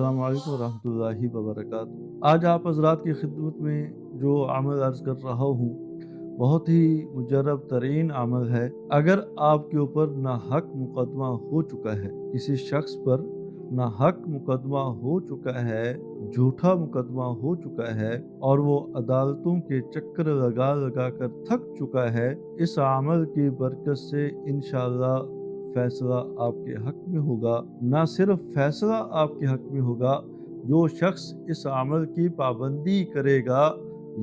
अस्सलाम वालेकुम रहमतुल्लाहि व बरकातहू। आज आप हज़रात की खिदमत में जो अमल अर्ज़ कर रहा हूँ, बहुत ही मुजर्रब तरीन अमल है। अगर आपके ऊपर नाहक मुकदमा हो चुका है, किसी शख्स पर नाहक मुकदमा हो चुका है, झूठा मुकदमा हो चुका है और वो अदालतों के चक्कर लगा लगा कर थक चुका है, इस अमल की बरकत से इंशाअल्लाह फैसला आपके हक में होगा। ना सिर्फ फैसला आपके हक में होगा, जो शख्स इस अमल की पाबंदी करेगा,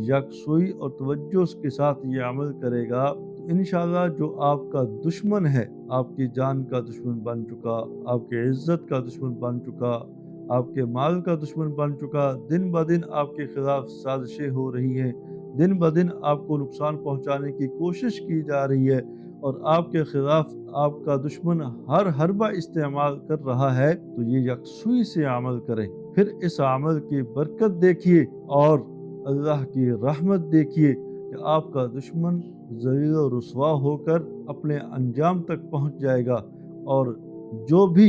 यकसुई और तवज्जो के साथ ये अमल करेगा, तो इंशाअल्लाह जो आपका दुश्मन है, आपकी जान का दुश्मन बन चुका, आपके इज्जत का दुश्मन बन चुका, आपके माल का दुश्मन बन चुका, दिन ब दिन आपके खिलाफ साजिशें हो रही हैं, दिन ब दिन आपको नुकसान पहुंचाने की कोशिश की जा रही है और आपके खिलाफ आपका दुश्मन हर हरबा इस्तेमाल कर रहा है, तो ये यकसुई से अमल करें। फिर इस अमल की बरकत देखिए और अल्लाह की रहमत देखिए कि आपका दुश्मन ज़लील और रुसवा होकर अपने अंजाम तक पहुंच जाएगा। और जो भी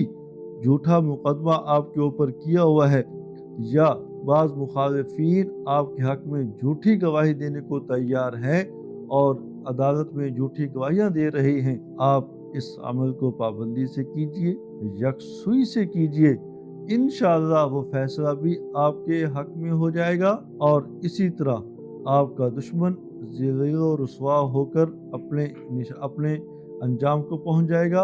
झूठा मुकदमा आपके ऊपर किया हुआ है या बाज़ मुखालिफिन आपके हक में झूठी गवाही देने को तैयार हैं और अदालत में झूठी गवाहियां दे रहे हैं, आप इस अमल को पाबंदी से कीजिए, यकसुई से कीजिए। इंशाअल्लाह वो फैसला भी आपके हक में हो जाएगा और इसी तरह आपका दुश्मन ज़लील और रुसवा होकर अपने अंजाम को पहुंच जाएगा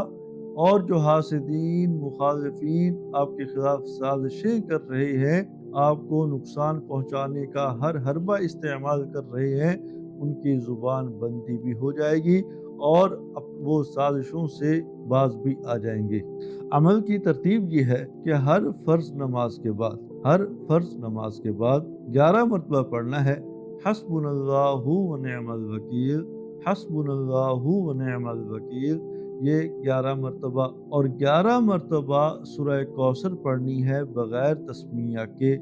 और जो हासिदीन मुखालिफिन आपके खिलाफ साजिशें कर रहे हैं, आपको नुकसान पहुंचाने का हर हरबा इस्तेमाल कर रहे हैं, उनकी ज़ुबान बंदी भी हो जाएगी और वो साजिशों से बाज भी आ जाएंगे। अमल की तरतीब ये है कि हर फर्ज नमाज के बाद 11 मरतबा पढ़ना है, हस्बुनल्लाहु व निअमल वकील, हस्बुनल्लाहु व निअमल वकील। ये 11 मरतबा और 11 मरतबा सूरह कौसर पढ़नी है बग़ैर तस्मिया के,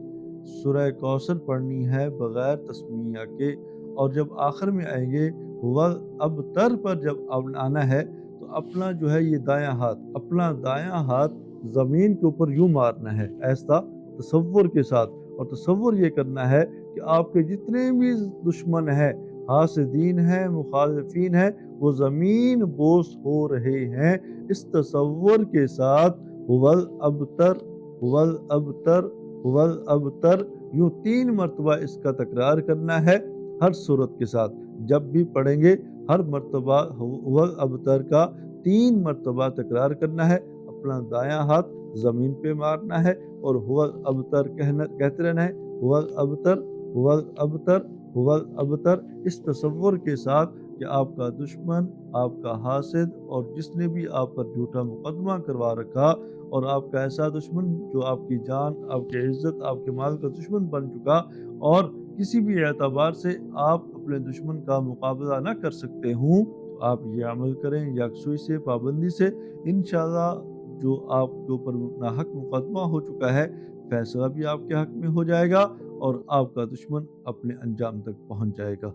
सूरह कौसर पढ़नी है बग़ैर तस्मिया के। और जब आखिर में आएंगे वल अबतर पर जब आना है, तो अपना जो है ये अपना दायां हाथ ज़मीन के ऊपर यूं मारना है, ऐसा तसव्वुर के साथ। और तसव्वुर ये करना है कि आपके जितने भी दुश्मन हैं, हासिदीन हैं, मुखालिफिन हैं, वो ज़मीन बोस हो रहे हैं। इस तसव्वुर के साथ हुवल अबतर, हुवल अबतर, हुवल अबतर यूं 3 मरतबा इसका तकरार करना है हर सूरत के साथ। जब भी पढ़ेंगे हर मरतबा हुवल अबतर का 3 मरतबा तकरार करना है, अपना दायां हाथ ज़मीन पे मारना है और हुवल अबतर कहते रहना है, हुवल अबतर, हुवल अबतर, हुवल अबतर। इस तसव्वुर के साथ कि आपका दुश्मन, आपका हासिद और जिसने भी आप पर झूठा मुकदमा करवा रखा और आपका ऐसा दुश्मन जो आपकी जान, आपकी इज्जत, आपके माल का दुश्मन बन चुका और किसी भी एतबार से आप अपने दुश्मन का मुकाबला न कर सकते हूँ, तो आप ये अमल करें यकसुई से, पाबंदी से। इंशाअल्लाह जो आपके ऊपर नाहक मुकदमा हो चुका है, फैसला भी आपके हक में हो जाएगा और आपका दुश्मन अपने अंजाम तक पहुँच जाएगा।